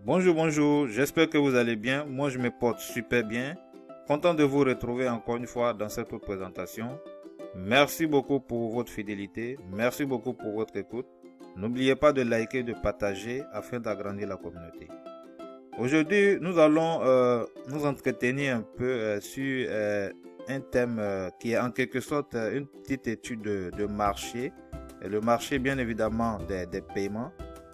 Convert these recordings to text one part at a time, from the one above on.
Bonjour, j'espère que vous allez bien. Moi, je me porte super bien. Content de vous retrouver encore une fois dans cette autre présentation. Merci beaucoup pour votre fidélité. Merci beaucoup pour votre écoute. N'oubliez pas de liker, de partager afin d'agrandir la communauté. Aujourd'hui, nous allons nous entretenir un peu sur un thème qui est en quelque sorte une petite étude de marché. Et le marché, bien évidemment, des paiements.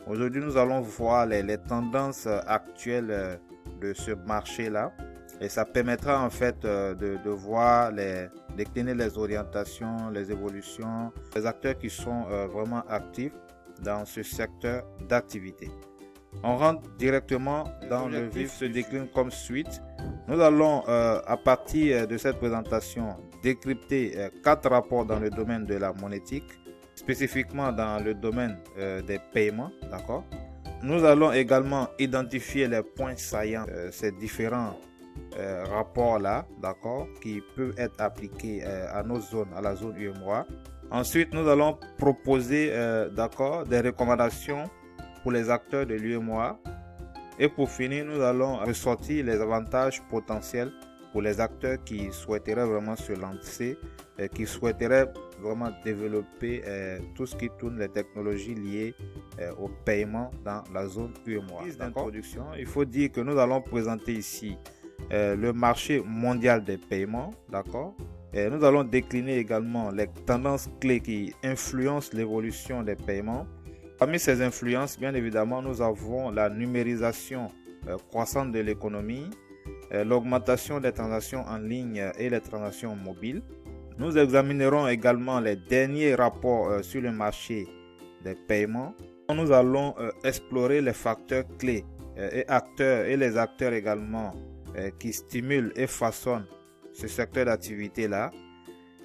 Aujourd'hui, nous allons voir les tendances actuelles de ce marché-là. Et ça permettra en fait de voir, décliner les orientations, les évolutions, les acteurs qui sont vraiment actifs dans ce secteur d'activité. On rentre directement dans le vif, se décline comme suite. Nous allons, à partir de cette présentation, décrypter 4 rapports dans le domaine de la monétique, spécifiquement dans le domaine des paiements, d'accord. Nous allons également identifier les points saillants, ces différents rapports-là, d'accord, qui peuvent être appliqués à nos zones, à la zone UEMOA. Ensuite, nous allons proposer, d'accord, des recommandations pour les acteurs de l'UEMOA. Et pour finir, nous allons ressortir les avantages potentiels pour les acteurs qui souhaiteraient vraiment se lancer, qui souhaiteraient vraiment développer tout ce qui tourne, les technologies liées au paiement dans la zone UEMOA. D'introduction, il faut dire que nous allons présenter ici le marché mondial des paiements, d'accord. Et nous allons décliner également les tendances clés qui influencent l'évolution des paiements. Parmi ces influences, bien évidemment, nous avons la numérisation croissante de l'économie, l'augmentation des transactions en ligne et les transactions mobiles. Nous examinerons également les derniers rapports sur le marché des paiements. Nous allons explorer les facteurs clés et les acteurs également qui stimulent et façonnent ce secteur d'activité-là.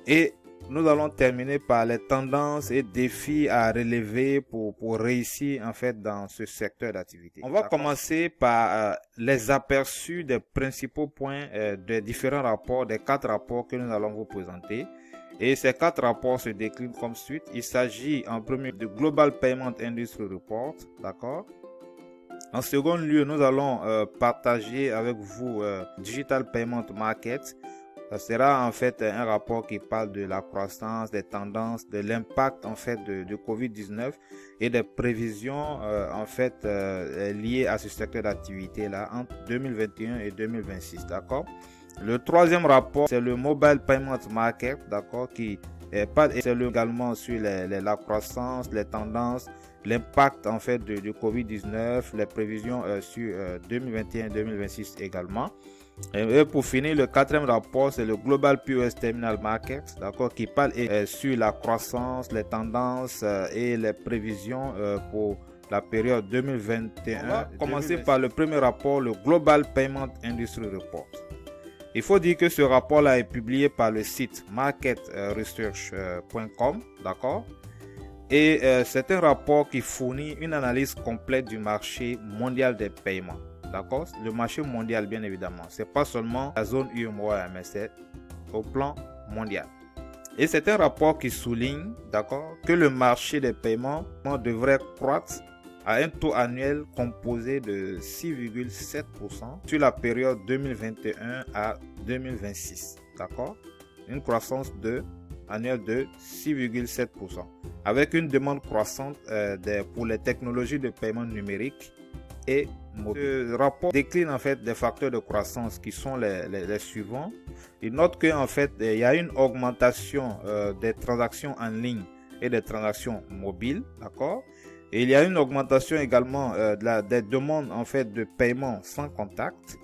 Et nous allons terminer par les tendances et défis à relever pour réussir en fait dans ce secteur d'activité. On va commencer par les aperçus des principaux points des différents rapports, des 4 rapports que nous allons vous présenter. Et ces 4 rapports se déclinent comme suite. Il s'agit en premier du Global Payment Industry Report, d'accord. En second lieu, nous allons partager avec vous Digital Payment Market. Ça sera en fait un rapport qui parle de la croissance, des tendances, de l'impact en fait de Covid-19 et des prévisions en fait liées à ce secteur d'activité là entre 2021 et 2026, d'accord. Le troisième rapport, c'est le Mobile Payment Market, d'accord, qui parle également sur la croissance, les tendances, l'impact en fait de Covid-19, les prévisions sur 2021 et 2026 également. Et pour finir, le quatrième rapport, c'est le Global POS Terminal Market, d'accord, qui parle sur la croissance, les tendances et les prévisions pour la période 2021. On va commencer par le premier rapport, le Global Payment Industry Report. Il faut dire que ce rapport-là est publié par le site marketresearch.com, d'accord. Et c'est un rapport qui fournit une analyse complète du marché mondial des paiements. D'accord, le marché mondial, bien évidemment, c'est pas seulement la zone UEMOA, mais c'est au plan mondial. Et c'est un rapport qui souligne, d'accord, que le marché des paiements devrait croître à un taux annuel composé de 6,7% sur la période 2021 à 2026, d'accord, une croissance annuelle de 6,7%, avec une demande croissante pour les technologies de paiement numérique et mobile. Ce rapport décline en fait des facteurs de croissance qui sont les suivants. Il note qu'en fait il y a une augmentation des transactions en ligne et des transactions mobiles, d'accord. Et il y a une augmentation également des demandes en fait de paiement sans contact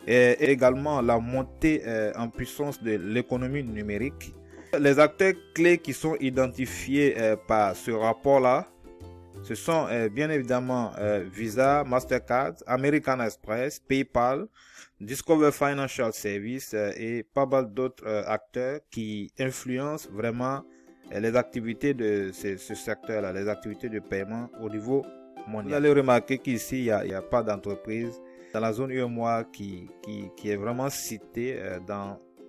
et également la montée en puissance de l'économie numérique. Les acteurs clés qui sont identifiés par ce rapport-là, ce sont bien évidemment Visa, Mastercard, American Express, PayPal, Discover Financial Services et pas mal d'autres acteurs qui influencent vraiment les activités de ce secteur-là, les activités de paiement au niveau mondial. Vous allez remarquer qu'ici, il n'y a pas d'entreprise dans la zone UEMOA qui est vraiment citée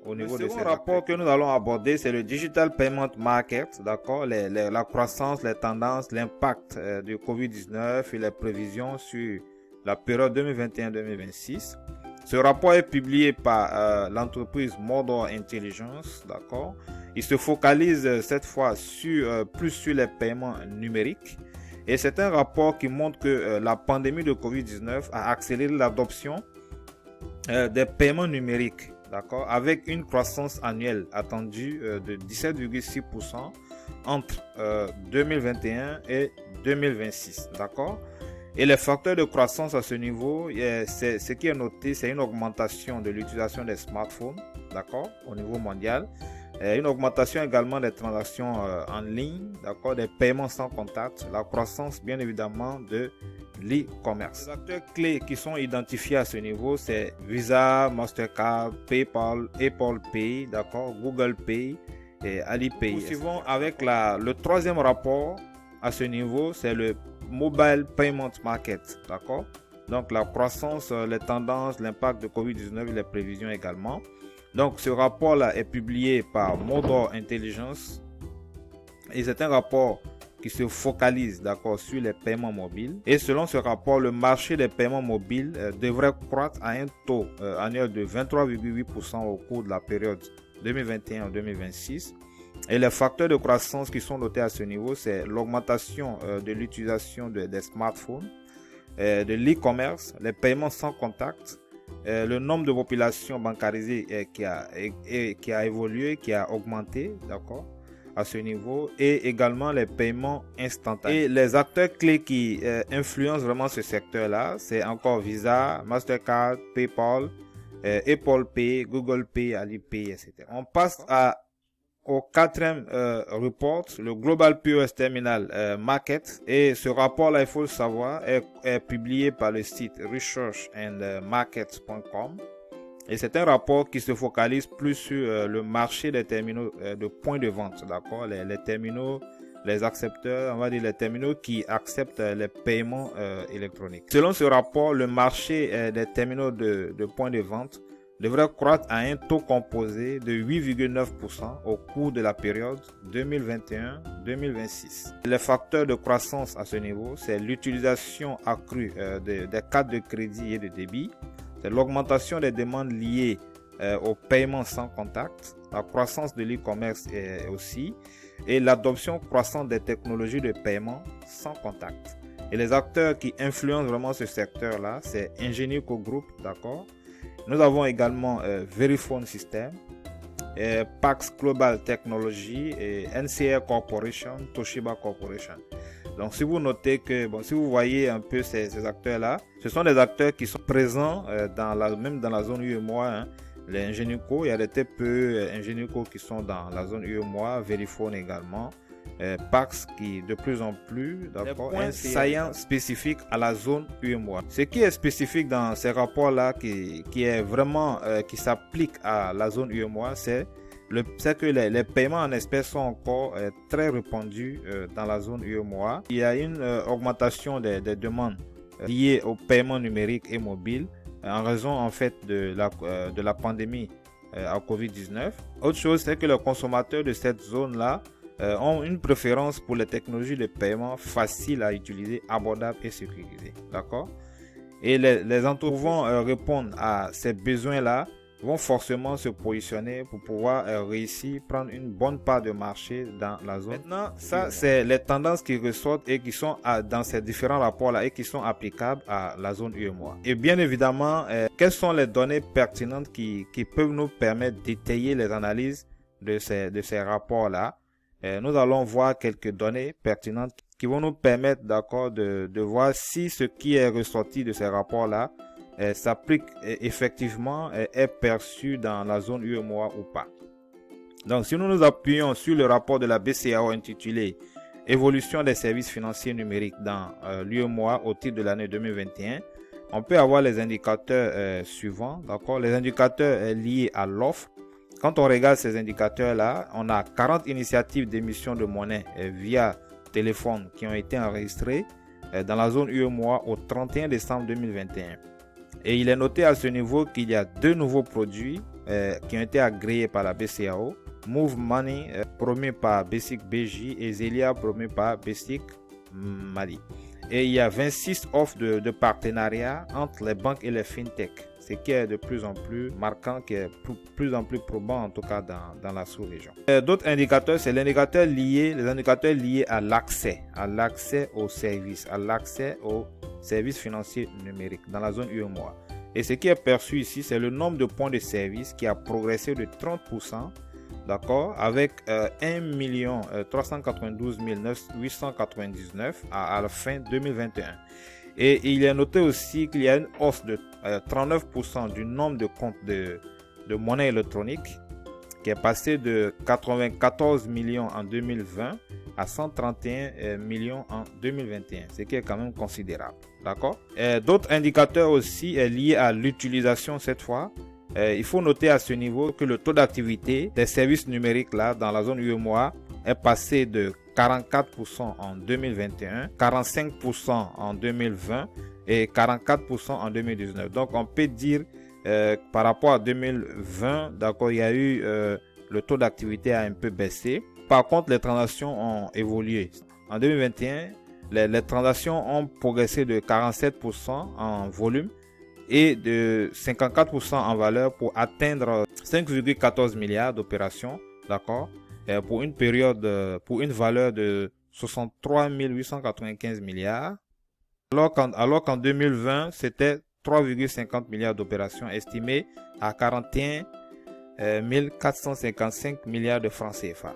au niveau de ce rapport que nous allons aborder, c'est le Digital Payment Market, d'accord, la croissance, les tendances, l'impact du Covid-19 et les prévisions sur la période 2021-2026. Ce rapport est publié par l'entreprise Mordor Intelligence, d'accord. Il se focalise cette fois plus sur les paiements numériques. Et c'est un rapport qui montre que la pandémie de Covid-19 a accéléré l'adoption des paiements numériques, d'accord, avec une croissance annuelle attendue de 17,6% entre 2021 et 2026, d'accord. Et les facteurs de croissance à ce niveau, ce qui est noté, c'est une augmentation de l'utilisation des smartphones, d'accord, au niveau mondial. Une augmentation également des transactions en ligne, d'accord, des paiements sans contact, la croissance bien évidemment de l'e-commerce. Les acteurs clés qui sont identifiés à ce niveau, c'est Visa, Mastercard, PayPal, Apple Pay, d'accord, Google Pay et Alipay. Nous suivons avec le troisième rapport à ce niveau, c'est le Mobile Payment Market, d'accord. Donc la croissance, les tendances, l'impact de Covid-19 et les prévisions également. Donc ce rapport-là est publié par Mordor Intelligence et c'est un rapport qui se focalise, d'accord, sur les paiements mobiles. Et selon ce rapport, le marché des paiements mobiles devrait croître à un taux annuel de 23,8% au cours de la période 2021-2026. Et les facteurs de croissance qui sont notés à ce niveau, c'est l'augmentation de l'utilisation des smartphones, de l'e-commerce, les paiements sans contact, le nombre de populations bancarisées qui a évolué, qui a augmenté, d'accord, à ce niveau, et également les paiements instantanés. Et les acteurs clés qui influencent vraiment ce secteur-là, c'est encore Visa, Mastercard, PayPal, Apple Pay, Google Pay, Alipay, etc. On passe au quatrième report, le Global POS Terminal Market. Et ce rapport-là, il faut le savoir, est publié par le site researchandmarkets.com. Et c'est un rapport qui se focalise plus sur le marché des terminaux de points de vente, d'accord, les terminaux, les accepteurs, on va dire les terminaux qui acceptent les paiements électroniques. Selon ce rapport, le marché des terminaux de points de vente devrait croître à un taux composé de 8,9% au cours de la période 2021-2026. Les facteurs de croissance à ce niveau, c'est l'utilisation accrue des cartes de crédit et de débit, c'est l'augmentation des demandes liées aux paiements sans contact, la croissance de l'e-commerce aussi, et l'adoption croissante des technologies de paiement sans contact. Et les acteurs qui influencent vraiment ce secteur-là, c'est Ingenico Group, d'accord. Nous avons également Verifone System, Pax Global Technology, et NCR Corporation, Toshiba Corporation. Donc si vous notez que, si vous voyez un peu ces acteurs-là, ce sont des acteurs qui sont présents même dans la zone UEMOA. Hein. Les Ingenico, il y a des TPE Ingenico qui sont dans la zone UEMOA, Verifone également. Pax qui de plus en plus, d'accord, un saillant spécifique à la zone UEMOA. Ce qui est spécifique dans ces rapports-là, qui est vraiment qui s'applique à la zone UEMOA, c'est que les paiements en espèces sont encore très répandus dans la zone UEMOA. Il y a une augmentation des demandes liées aux paiements numériques et mobiles en raison en fait de la pandémie à Covid-19. Autre chose, c'est que les consommateurs de cette zone-là ont une préférence pour les technologies de paiement faciles à utiliser, abordables et sécurisées. D'accord? Et les entreprises vont répondre à ces besoins-là, vont forcément se positionner pour pouvoir réussir, prendre une bonne part de marché dans la zone. Maintenant, ça, c'est les tendances qui ressortent et qui sont dans ces différents rapports-là et qui sont applicables à la zone UEMOA. Et bien évidemment, quelles sont les données pertinentes qui peuvent nous permettre d'étayer les analyses de ces rapports-là? Nous allons voir quelques données pertinentes qui vont nous permettre, d'accord, de voir si ce qui est ressorti de ces rapports-là s'applique effectivement, est perçu dans la zone UEMOA ou pas. Donc, si nous nous appuyons sur le rapport de la BCAO intitulé « Évolution des services financiers numériques dans l'UEMOA au titre de l'année 2021 », on peut avoir les indicateurs suivants, d'accord, les indicateurs liés à l'offre. Quand on regarde ces indicateurs-là, on a 40 initiatives d'émission de monnaie via téléphone qui ont été enregistrées dans la zone UEMOA au 31 décembre 2021. Et il est noté à ce niveau qu'il y a 2 nouveaux produits qui ont été agréés par la BCAO. Move Money, promu par Basic BJ, et Zelia, promu par Basic Mali. Et il y a 26 offres de partenariat entre les banques et les fintech. Ce qui est de plus en plus marquant, qui est de plus en plus probant en tout cas dans la sous-région. D'autres indicateurs, c'est les indicateurs liés à l'accès aux services, financiers numériques dans la zone UEMOA. Et ce qui est perçu ici, c'est le nombre de points de service qui a progressé de 30%, d'accord, avec 1 392 899 à la fin 2021. Et il est noté aussi qu'il y a une hausse de 39% du nombre de comptes de monnaie électronique qui est passé de 94 millions en 2020 à 131 millions en 2021, ce qui est quand même considérable. D'accord? D'autres indicateurs aussi liés à l'utilisation cette fois. Il faut noter à ce niveau que le taux d'activité des services numériques là dans la zone UEMOA est passé de 44% en 2021, 45% en 2020 et 44% en 2019. Donc on peut dire par rapport à 2020, d'accord, il y a eu le taux d'activité a un peu baissé. Par contre, les transactions ont évolué. En 2021, les transactions ont progressé de 47% en volume et de 54% en valeur pour atteindre 5,14 milliards d'opérations, d'accord, pour une valeur de 63 895 milliards, alors qu'en 2020, c'était 3,50 milliards d'opérations estimées à 41 455 milliards de francs CFA.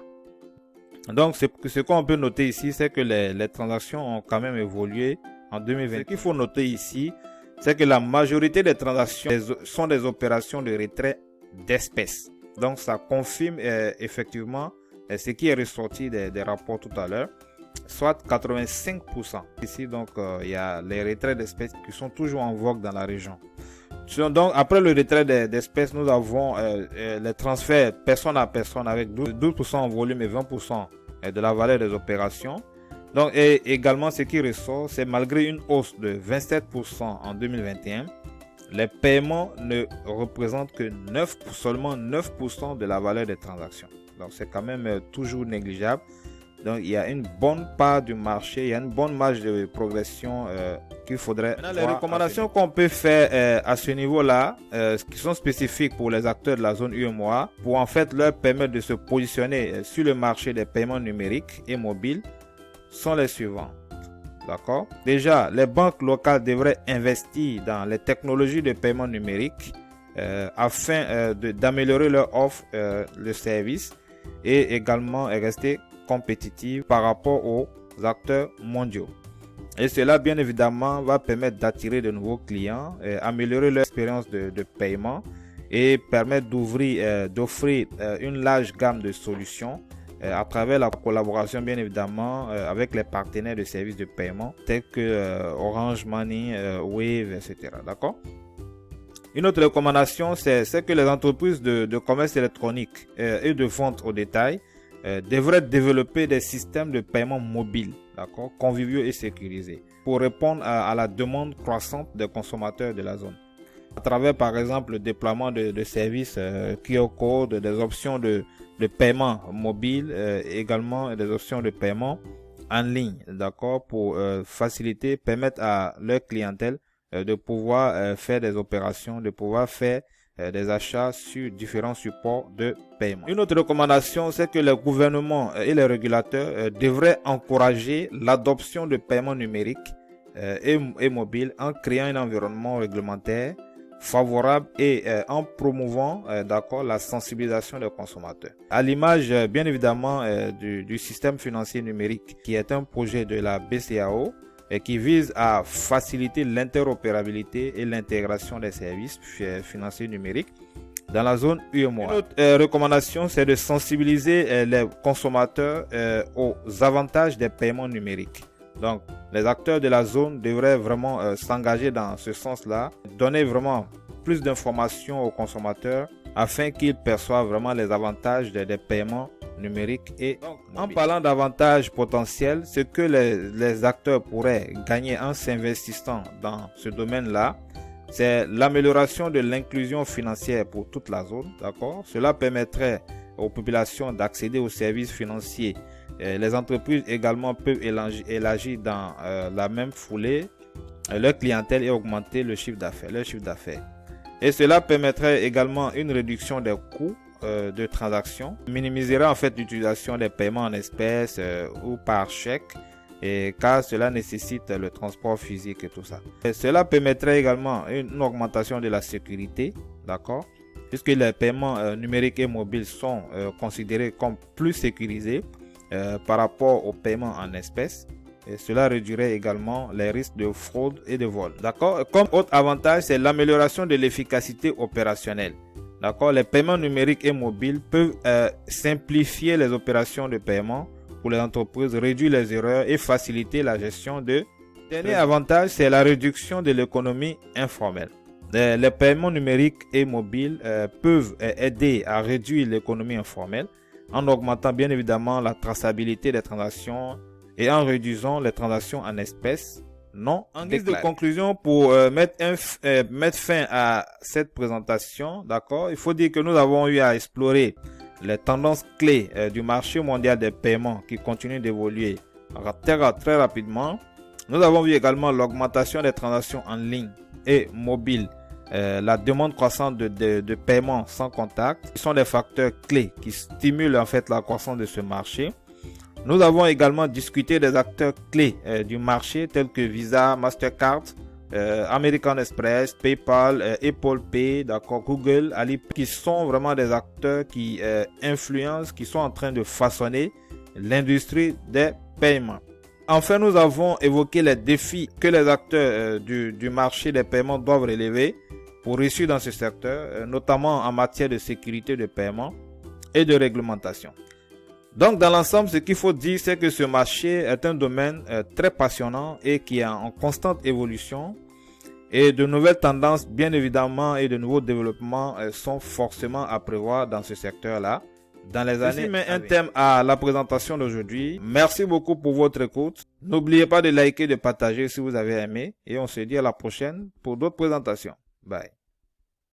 Donc, ce qu'on peut noter ici, c'est que les transactions ont quand même évolué en 2020. Ce qu'il faut noter ici, c'est que la majorité des transactions sont des opérations de retrait d'espèces. Donc, ça confirme effectivement ce qui est ressorti des rapports tout à l'heure, soit 85%. Ici, donc, il y a les retraits d'espèces qui sont toujours en vogue dans la région. Donc, après le retrait d'espèces, nous avons les transferts personne à personne avec 12% en volume et 20% de la valeur des opérations. Donc, et également, ce qui ressort, c'est malgré une hausse de 27% en 2021, les paiements ne représentent que seulement 9% de la valeur des transactions. Donc, c'est quand même toujours négligeable. Donc, il y a une bonne part du marché, il y a une bonne marge de progression qu'il faudrait voir. Les recommandations qu'on peut faire à ce niveau-là, qui sont spécifiques pour les acteurs de la zone UEMOA, pour en fait leur permettre de se positionner sur le marché des paiements numériques et mobiles, sont les suivants. D'accord? Déjà, les banques locales devraient investir dans les technologies de paiement numérique afin d'améliorer leur offre de services et également rester compétitives par rapport aux acteurs mondiaux. Et cela, bien évidemment, va permettre d'attirer de nouveaux clients, améliorer leur expérience de paiement et permettre d'offrir une large gamme de solutions à travers la collaboration, bien évidemment, avec les partenaires de services de paiement tels que Orange Money, Wave, etc. D'accord? Une autre recommandation, c'est que les entreprises de commerce électronique et de vente au détail devraient développer des systèmes de paiement mobiles, d'accord, conviviaux et sécurisés, pour répondre à la demande croissante des consommateurs de la zone. À travers, par exemple, le déploiement de services QR code, des options de paiement mobile, également des options de paiement en ligne, d'accord, pour permettre à leur clientèle de pouvoir faire des opérations, de pouvoir faire des achats sur différents supports de paiement. Une autre recommandation, c'est que les gouvernements et les régulateurs devraient encourager l'adoption de paiements numériques et mobiles en créant un environnement réglementaire favorable et en promouvant d'accord, la sensibilisation des consommateurs. À l'image, bien évidemment, du système financier numérique, qui est un projet de la BCAO, et qui vise à faciliter l'interopérabilité et l'intégration des services financiers numériques dans la zone UEMOA. Une autre recommandation, c'est de sensibiliser les consommateurs aux avantages des paiements numériques. Donc, les acteurs de la zone devraient vraiment s'engager dans ce sens-là, donner vraiment plus d'informations aux consommateurs afin qu'ils perçoivent vraiment les avantages des paiements numérique. Et donc, en parlant d'avantages potentiels, ce que les acteurs pourraient gagner en s'investissant dans ce domaine-là, c'est l'amélioration de l'inclusion financière pour toute la zone, d'accord? Cela permettrait aux populations d'accéder aux services financiers Les entreprises également peuvent élargir dans la même foulée leur clientèle et augmenter leur chiffre d'affaires. Et cela permettrait également une réduction des coûts de transaction, minimiserait en fait l'utilisation des paiements en espèces ou par chèque, car cela nécessite le transport physique et tout ça. Et cela permettrait également une augmentation de la sécurité, d'accord, puisque les paiements numériques et mobiles sont considérés comme plus sécurisés par rapport aux paiements en espèces. Et cela réduirait également les risques de fraude et de vol. D'accord. Comme autre avantage, c'est l'amélioration de l'efficacité opérationnelle. D'accord. Les paiements numériques et mobiles peuvent simplifier les opérations de paiement pour les entreprises, réduire les erreurs et faciliter la gestion de. Dernier avantage, c'est la réduction de l'économie informelle. Les paiements numériques et mobiles peuvent aider à réduire l'économie informelle en augmentant bien évidemment la traçabilité des transactions et en réduisant les transactions en espèces non déclarées. En guise de conclusion, pour mettre fin à cette présentation, d'accord, il faut dire que nous avons eu à explorer les tendances clés du marché mondial des paiements qui continue d'évoluer très rapidement. Nous avons vu également l'augmentation des transactions en ligne et mobiles, la demande croissante de paiements sans contact, qui sont des facteurs clés qui stimulent en fait la croissance de ce marché. Nous avons également discuté des acteurs clés du marché tels que Visa, Mastercard, American Express, PayPal, Apple Pay, d'accord, Google, Alipay, qui sont vraiment des acteurs qui influencent, qui sont en train de façonner l'industrie des paiements. Enfin, nous avons évoqué les défis que les acteurs du marché des paiements doivent relever pour réussir dans ce secteur, notamment en matière de sécurité de paiement et de réglementation. Donc, dans l'ensemble, ce qu'il faut dire, c'est que ce marché est un domaine très passionnant et qui est en constante évolution. Et de nouvelles tendances, bien évidemment, et de nouveaux développements sont forcément à prévoir dans ce secteur-là dans les années. Ceci met un thème à la présentation d'aujourd'hui. Merci beaucoup pour votre écoute. N'oubliez pas de liker, de partager si vous avez aimé. Et on se dit à la prochaine pour d'autres présentations. Bye.